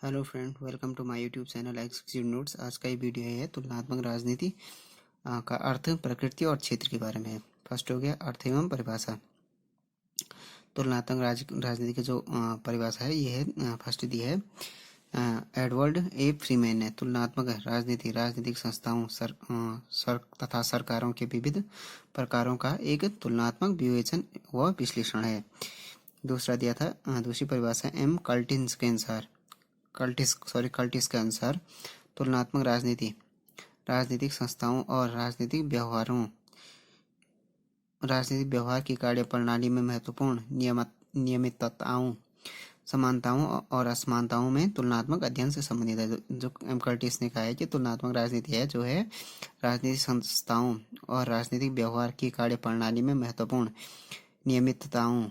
Hello friend, welcome to my YouTube channel executive notes. आज का ये वीडियो है तुलनात्मक राजनीति का अर्थ, प्रकृति और क्षेत्र के बारे में है। फर्स्ट हो गया अर्थ एवं परिभाषा। तुलनात्मक राजनीति की जो परिभाषा है ये है फर्स्ट दी है एडवर्ड ए फ्रीमैन ने। तुलनात्मक राजनीति राजनीतिक संस्थाओं तथा सरकारों के विविध प्रकारों का एक तुलनात्मक विवेचन व विश्लेषण है। दूसरा दिया था दूसरी परिभाषा एम कल्टिस के अनुसार तुलनात्मक राजनीति राजनीतिक संस्थाओं और राजनीतिक व्यवहार की कार्य प्रणाली में महत्वपूर्ण नियमितताओं, समानताओं और असमानताओं में तुलनात्मक अध्ययन से संबंधित है। जो एम कर्टिस ने कहा है कि तुलनात्मक राजनीति है जो है राजनीतिक संस्थाओं और राजनीतिक व्यवहार की कार्य प्रणाली में महत्वपूर्ण नियमितताओं,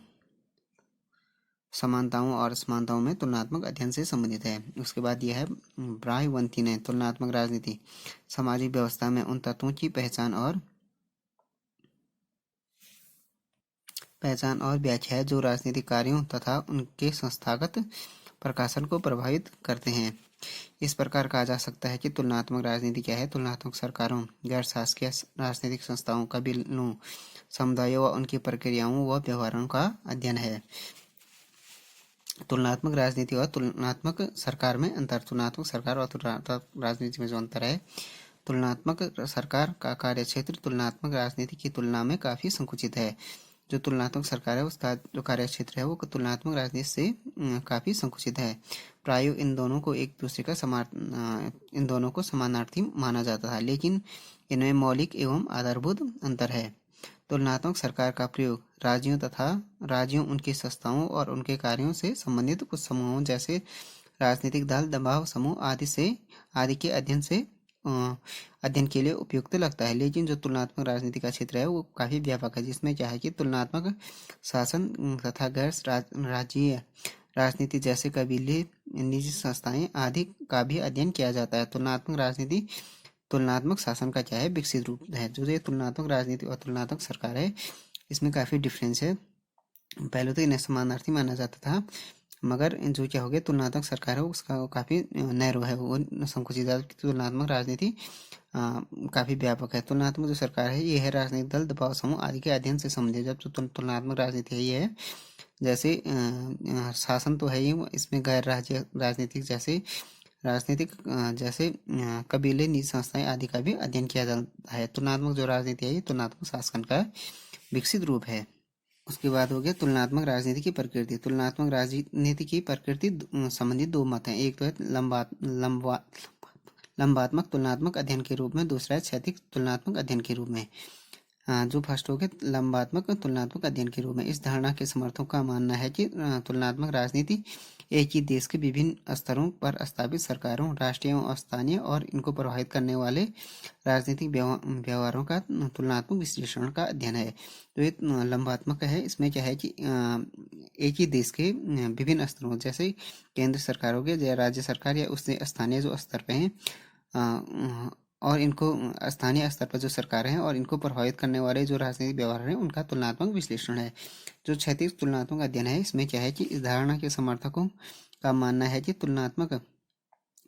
समानताओं और असमानताओं में तुलनात्मक अध्ययन से संबंधित है। उसके बाद यह है ब्रायवंती ने तुलनात्मक राजनीति सामाजिक व्यवस्था में उन तत्वों की पहचान और व्याख्या है जो राजनीतिक कार्यों तथा उनके संस्थागत प्रकाशन को प्रभावित करते हैं। इस प्रकार कहा जा सकता है कि तुलनात्मक राजनीति क्या है? तुलनात्मक सरकारों, गैर शासकीय राजनीतिक संस्थाओं, कबीलों, समुदायों व उनकी प्रक्रियाओं व व्यवहारों का अध्ययन है। तुलनात्मक राजनीति और तुलनात्मक सरकार में अंतर। तुलनात्मक सरकार और तुलनात्मक राजनीति में जो अंतर है, तुलनात्मक सरकार का कार्यक्षेत्र तुलनात्मक राजनीति की तुलना में काफ़ी संकुचित है। जो तुलनात्मक सरकार है उसका जो कार्यक्षेत्र है वो तुलनात्मक राजनीति से काफ़ी संकुचित है। प्राय इन दोनों को समानार्थी माना जाता था, लेकिन इनमें मौलिक एवं आधारभूत अंतर है। तुलनात्मक सरकार का प्रयोग राज्यों, उनकी संस्थाओं और उनके कार्यों से संबंधित कुछ समूहों जैसे राजनीतिक दल, दबाव समूह आदि के अध्ययन के लिए उपयुक्त लगता है। लेकिन जो तुलनात्मक राजनीति का क्षेत्र है वो काफ़ी व्यापक है, जिसमें क्या है कि तुलनात्मक शासन तथा गैर राज्यीय राजनीति जैसे कबीले, निजी संस्थाएं आदि का भी अध्ययन किया जाता है। तुलनात्मक शासन का क्या है? विकसित रूप है। जो ये तुलनात्मक राजनीति और तुलनात्मक सरकार है इसमें काफ़ी डिफरेंस है। पहले तो इन्हें समानार्थी माना जाता था, मगर जो क्या हो गया तुलनात्मक सरकार है उसका काफ़ी नैरो है, वो संकुचित है। तुलनात्मक राजनीति काफ़ी व्यापक है। तुलनात्मक जो सरकार है ये है राजनीतिक दल, दबाव समूह आदि के अध्ययन से संबंधित। जब तुलनात्मक राजनीति है ये है जैसे शासन तो है ही, इसमें गैर राज्य राजनीतिक जैसे कबीले, निजी संस्थाएं आदि का भी अध्ययन किया जाता है। तुलनात्मक जो राजनीति है ये तुलनात्मक शासन का विकसित रूप है। उसके बाद हो गया तुलनात्मक राजनीति की प्रकृति। तुलनात्मक राजनीति की प्रकृति संबंधी दो मत हैं। एक तो है लंबात्मक तुलनात्मक अध्ययन के रूप में, दूसरा है क्षैतिज तुलनात्मक अध्ययन के रूप में। जो फर्स्ट हो गया लंबात्मक तुलनात्मक अध्ययन के रूप में, इस धारणा के समर्थकों का मानना है कि तुलनात्मक राजनीति एक ही देश के विभिन्न स्तरों पर स्थापित सरकारों, राष्ट्रीय और स्थानीय और इनको प्रभावित करने वाले राजनीतिक व्यवहारों का तुलनात्मक विश्लेषण का अध्ययन है। तो ये लंबात्मक है। इसमें क्या है कि एक ही देश के विभिन्न स्तरों जैसे केंद्र सरकारों के, राज्य सरकार या उससे स्थानीय जो स्तर पे हैं और इनको स्थानीय स्तर पर जो सरकारें हैं और इनको प्रभावित करने वाले जो राजनीतिक व्यवहार हैं उनका तुलनात्मक विश्लेषण है। जो क्षैतिज तुलनात्मक अध्ययन है इसमें क्या है कि इस धारणा के समर्थकों का मानना है कि तुलनात्मक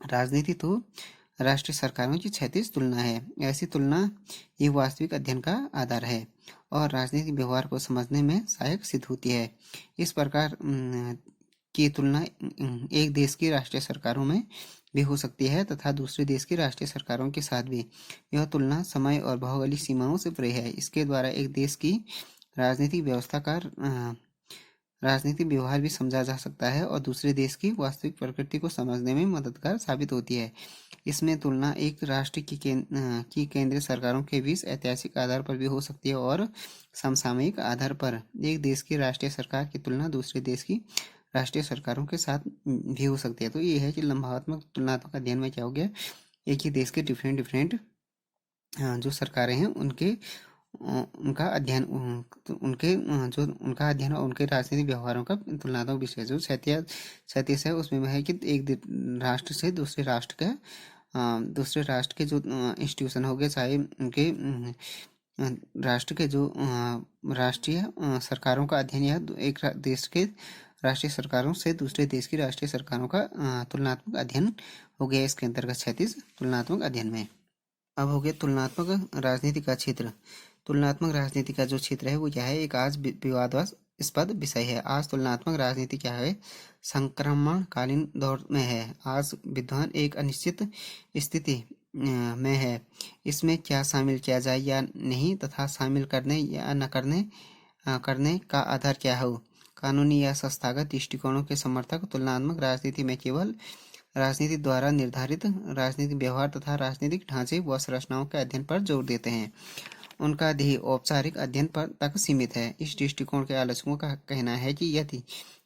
राजनीति तो राष्ट्रीय सरकारों की क्षैतिज तुलना है। ऐसी तुलना ही वास्तविक अध्ययन का आधार है और राजनीतिक व्यवहार को समझने में सहायक सिद्ध होती है। इस प्रकार की तुलना एक देश की राष्ट्रीय सरकारों में भी हो सकती है तथा दूसरे देश की राष्ट्रीय सरकारों के साथ भी। यह तुलना समय और भौगोलिक सीमाओं से परे है। इसके द्वारा एक देश की राजनीतिक व्यवस्था का राजनीतिक व्यवहार भी समझा जा सकता है और दूसरे देश की वास्तविक प्रकृति को समझने में मददगार साबित होती है। इसमें तुलना एक राष्ट्र की केंद्रीय सरकारों के बीच ऐतिहासिक आधार पर भी हो सकती है और समसामयिक आधार पर एक देश की राष्ट्रीय सरकार की तुलना दूसरे देश की राष्ट्रीय सरकारों के साथ भी हो सकती है। तो ये है कि लंबात्मक तुलनात्मक अध्ययन में क्या हो गया, एक ही देश के डिफरेंट जो सरकारें हैं उनका अध्ययन और उनके राजनीतिक व्यवहारों का तुलनात्मक विश्लेषण। जो क्षैतिज है उसमें है कि एक राष्ट्र से दूसरे राष्ट्र के जो इंस्टीट्यूशन हो गए, चाहे उनके राष्ट्र के जो राष्ट्रीय सरकारों का अध्ययन या एक देश के राष्ट्रीय सरकारों से दूसरे देश की राष्ट्रीय सरकारों का तुलनात्मक अध्ययन हो गया इसके अंतर्गत 36 तुलनात्मक अध्ययन में। अब हो गया तुलनात्मक राजनीति का क्षेत्र। तुलनात्मक राजनीति का जो क्षेत्र है वो क्या है, एक आज विवादास्पद विषय है। आज तुलनात्मक राजनीति क्या है, संक्रमणकालीन दौर में है। आज विद्वान एक अनिश्चित स्थिति में है। इसमें क्या शामिल किया जाए या नहीं तथा शामिल करने या न करने का आधार क्या हो। कानूनी या संस्थागत दृष्टिकोणों के समर्थक तुलनात्मक राजनीति में केवल राजनीति द्वारा निर्धारित राजनीतिक व्यवहार तथा राजनीतिक ढांचे व संरचनाओं के अध्ययन पर जोर देते हैं। उनका ध्येय औपचारिक अध्ययन पर तक सीमित है। इस दृष्टिकोण के आलोचकों का कहना है कि यदि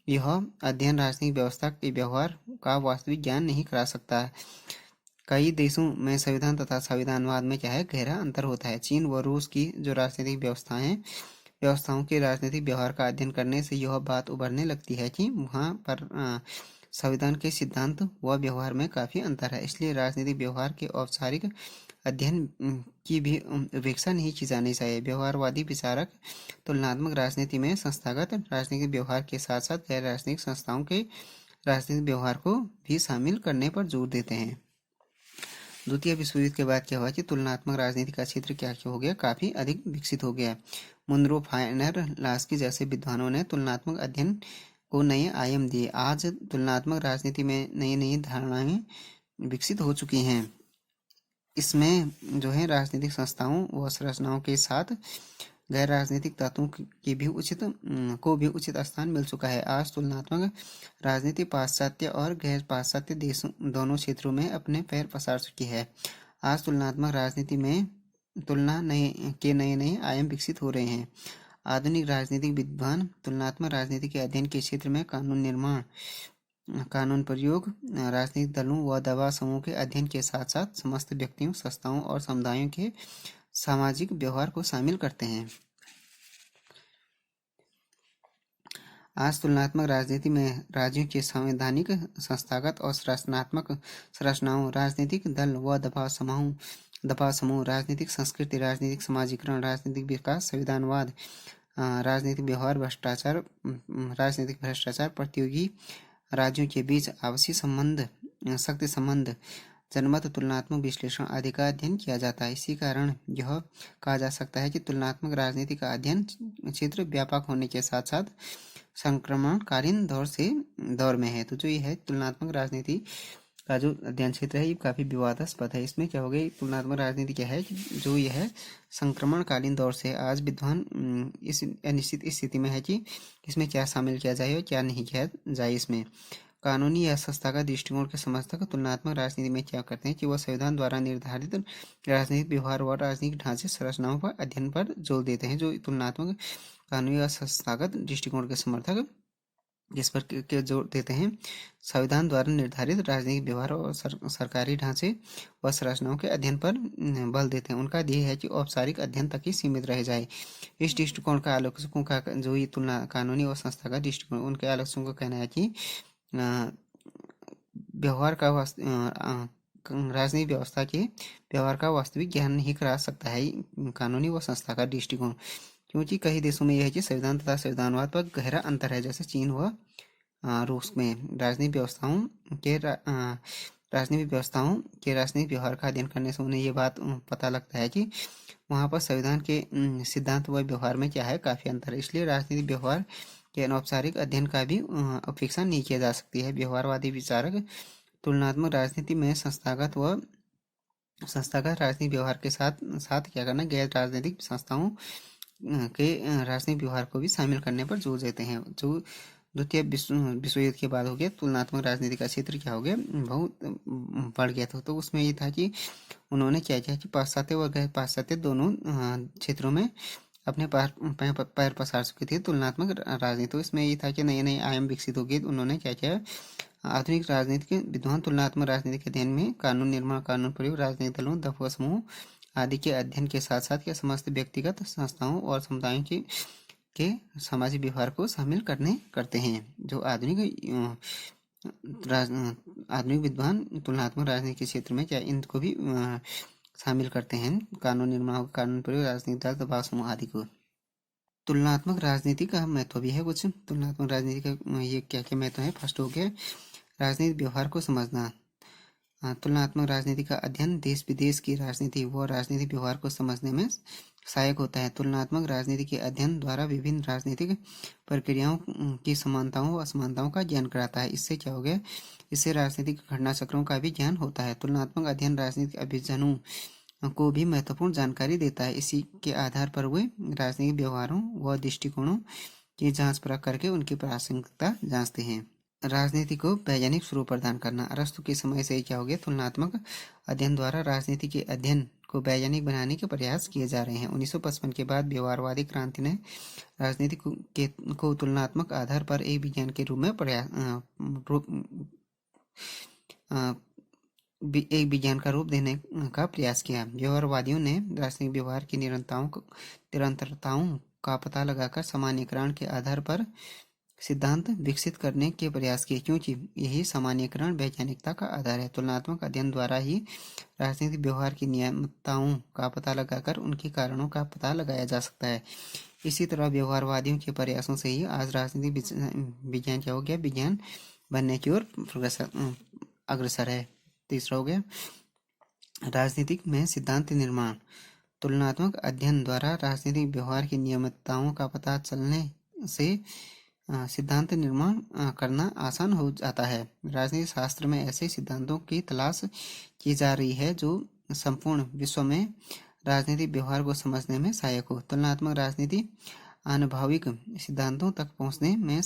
यह अध्ययन राजनीतिक व्यवस्था के व्यवहार का वास्तविक ज्ञान नहीं करा सकता। कई देशों में संविधान तथा संविधानवाद में क्या है, गहरा अंतर होता है। चीन व रूस की जो राजनीतिक व्यवस्थाओं के राजनीतिक व्यवहार का अध्ययन करने से यह बात उभरने लगती है कि वहाँ पर संविधान के सिद्धांत व व्यवहार में काफ़ी अंतर है। इसलिए राजनीतिक व्यवहार के औपचारिक अध्ययन की भी उपेक्षा नहीं की जानी चाहिए। व्यवहारवादी विचारक तुलनात्मक राजनीति में संस्थागत राजनीतिक व्यवहार के साथ साथ गैर राजनीतिक संस्थाओं के राजनीतिक व्यवहार को भी शामिल करने पर जोर देते हैं। द्वितीय विश्व युद्ध के बाद क्या हुआ कि तुलनात्मक राजनीति का क्षेत्र क्या हो गया, काफ़ी अधिक विकसित हो गया। मुनरो, फाइनर, लास्की जैसे विद्वानों ने तुलनात्मक अध्ययन को नए आयाम दिए। आज तुलनात्मक राजनीति में नई नई धारणाएं विकसित हो चुकी हैं। इसमें जो है राजनीतिक संस्थाओं व संरचनाओं के साथ गैर राजनीतिक तत्वों की भी उचित स्थान मिल चुका है। आज तुलनात्मक राजनीति पाश्चात्य और गैर पाश्चात्य देशों दोनों क्षेत्रों में अपने पैर पसार चुकी है। आज तुलनात्मक राजनीति में तुलना नए नए आयाम विकसित हो रहे हैं। आधुनिक राजनीतिक विद्वान तुलनात्मक राजनीति के अध्ययन के क्षेत्र में कानून निर्माण, कानून प्रयोग, राजनीतिक दलों व दबाव समूह के अध्ययन के साथ साथ समस्त व्यक्तियों, संस्थाओं और समुदायों के सामाजिक व्यवहार को शामिल करते हैं। आज तुलनात्मक राजनीति में राज्यों के संवैधानिक, संस्थागत और संरचनात्मक संरचनाओं, राजनीतिक दल व दबाव समूह, राजनीतिक संस्कृति, राजनीतिक समाजीकरण, राजनीतिक विकास, संविधानवाद, राजनीतिक व्यवहार, राजनीतिक भ्रष्टाचार, प्रतियोगी राज्यों के बीच आपसी संबंध, शक्ति संबंध, जनमत, तुलनात्मक विश्लेषण आदि का अध्ययन किया जाता है। इसी कारण यह कहा जा सकता है कि तुलनात्मक राजनीति का अध्ययन क्षेत्र व्यापक होने के साथ साथ संक्रमणकालीन दौर में है। तो जो ये है तुलनात्मक राजनीति का जो अध्ययन क्षेत्र है ये काफ़ी विवादास्पद है। इसमें क्या हो गया, तुलनात्मक राजनीति क्या है, जो यह है संक्रमणकालीन दौर से। आज विद्वान इस अनिश्चित स्थिति में है कि इसमें क्या शामिल किया जाए और क्या नहीं किया जाए। इसमें कानूनी या संस्थागत दृष्टिकोण के समर्थक तुलनात्मक राजनीति में क्या करते हैं कि वह संविधान द्वारा निर्धारित राजनीतिक व्यवहार व राजनीतिक ढांचे संरचनाओं पर अध्ययन पर जोर देते हैं। जो तुलनात्मक कानूनी या संस्थागत दृष्टिकोण के समर्थक जिस पर के जोर देते हैं, संविधान द्वारा निर्धारित राजनीतिक व्यवहार और सरकारी ढांचे व संरचनाओं के अध्ययन पर बल देते हैं। उनका ध्येय है कि औपचारिक अध्ययन तक ही सीमित रह जाए। इस दृष्टिकोण का आलोचकों का जो ये तुलना कानूनी और संस्थागत दृष्टिकोण, उनके आलोचकों का कहना है कि व्यवहार का राजनीतिक व्यवस्था के व्यवहार का वास्तविक ज्ञान नहीं करा सकता है कानूनी व संस्थागत दृष्टिकोण, क्योंकि कई देशों में यह है कि संविधान तथा संविधानवाद पर गहरा अंतर है। जैसे चीन व रूस में राजनीतिक व्यवस्थाओं के राजनीतिक व्यवहार का अध्ययन करने से उन्हें ये बात पता लगता है कि वहाँ पर संविधान के सिद्धांत व व्यवहार में क्या है, काफ़ी अंतर है। इसलिए राजनीतिक व्यवहार के अनौपचारिक अध्ययन का भी अपेक्षा नहीं किया जा सकती है। व्यवहारवादी विचारक तुलनात्मक राजनीति में संस्थागत राजनीतिक व्यवहार के साथ साथ क्या करना, गैर राजनीतिक संस्थाओं के राजनीतिक व्यवहार को भी शामिल करने पर जोर देते हैं। जो द्वितीय विश्व युद्ध के बाद हो गया, तुलनात्मक राजनीति का क्षेत्र क्या हो गया, बहुत बढ़ गया था। तो उसमें ये था कि उन्होंने क्या किया कि पाश्चात्य व गैर पाश्चात्य दोनों क्षेत्रों में अपने पैर पसार चुकी थी तुलनात्मक राजनीति। तो इसमें ये था कि नए नए आयाम विकसित हो गए। उन्होंने क्या किया, आधुनिक राजनीति के विद्वान तुलनात्मक राजनीति के अध्ययन में कानून निर्माण, कानून प्रयोग, राजनीतिक दलों, दफा समूह आदि के अध्ययन के साथ साथ क्या समस्त व्यक्तिगत संस्थाओं और समुदायों के सामाजिक व्यवहार को शामिल करते हैं। जो आधुनिक विद्वान तुलनात्मक राजनीति के क्षेत्र में क्या इनको भी शामिल करते हैं, कानून निर्माण, कानून प्रयोग, राजनीतिक दल, दबाव समूह आदि को। तुलनात्मक राजनीति का महत्व भी है कुछ। तुलनात्मक राजनीति का ये क्या क्या महत्व है। फर्स्ट हो गया राजनीतिक व्यवहार को समझना। तुलनात्मक राजनीति का अध्ययन देश विदेश की राजनीति व राजनीतिक व्यवहार को समझने में सहायक होता है। तुलनात्मक राजनीति के अध्ययन द्वारा विभिन्न राजनीतिक प्रक्रियाओं की समानताओं व असमानताओं का ज्ञान कराता है। इससे क्या हो गया, इससे राजनीतिक घटना चक्रों का भी ज्ञान होता है। तुलनात्मक अध्ययन राजनीतिक अभियानों को भी महत्वपूर्ण जानकारी देता है। इसी के आधार पर वे राजनीतिक व्यवहारों व दृष्टिकोणों की जांच परख करके उनकी प्रासंगिकता जांचते हैं। राजनीति को वैज्ञानिक स्वरूप प्रदान करना। अरस्तु के समय से क्या हो गया, तुलनात्मक अध्ययन द्वारा राजनीति के अध्ययन को वैज्ञानिक बनाने के प्रयास किए जा रहे हैं। 1955 के बाद व्यवहारवादी क्रांति ने राजनीति को तुलनात्मक आधार पर एक विज्ञान के रूप में एक विज्ञान का रूप देने का प्रयास किया। व्यवहारवादियों ने राजनीतिक व्यवहार की निरंतरताओं का पता लगाकर सामान्यीकरण के आधार पर सिद्धांत विकसित करने के प्रयास किए, क्योंकि यही सामान्यीकरण वैज्ञानिकता का आधार है। तुलनात्मक अध्ययन द्वारा ही राजनीतिक व्यवहार की नियमितताओं का पता लगाकर उनके कारणों का पता लगाया जा सकता है। इसी तरह व्यवहारवादियों के प्रयासों से ही आज राजनीतिक विज्ञान क्या हो गया, विज्ञान बनने की ओर अग्रसर है। तीसरा हो गया राजनीतिक में सिद्धांत निर्माण। तुलनात्मक अध्ययन द्वारा राजनीतिक व्यवहार की नियमितताओं का पता चलने से सिद्धांत निर्माण करना आसान हो जाता है। राजनीति शास्त्र में ऐसे सिद्धांतों की तलाश की जा रही है जो संपूर्ण विश्व में राजनीतिक व्यवहार को समझने में सहायक हो। तुलनात्मक राजनीति आनुभविक सिद्धांतों तक पहुंचने में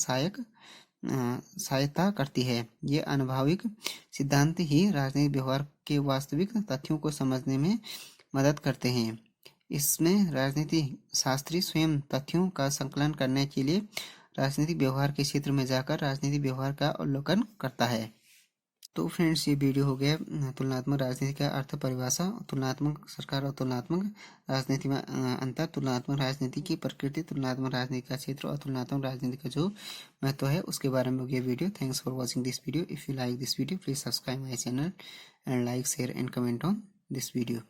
सहायता करती है। ये आनुभविक सिद्धांत ही राजनीतिक व्यवहार के वास्तविक तथ्यों को समझने में मदद करते हैं। इसमें राजनीति शास्त्री स्वयं तथ्यों का संकलन करने के लिए राजनीतिक व्यवहार के क्षेत्र में जाकर राजनीतिक व्यवहार का अवलोकन करता है। तो फ्रेंड्स, ये वीडियो हो गया तुलनात्मक राजनीति का अर्थ परिभाषा, तुलनात्मक सरकार और तुलनात्मक राजनीति में अंतर, तुलनात्मक राजनीति की प्रकृति, तुलनात्मक राजनीति का क्षेत्र और तुलनात्मक राजनीति का जो महत्व है उसके बारे में हो गया video. Thanks for watching this video. If you like this video please subscribe my channel and like, share and comment on this video.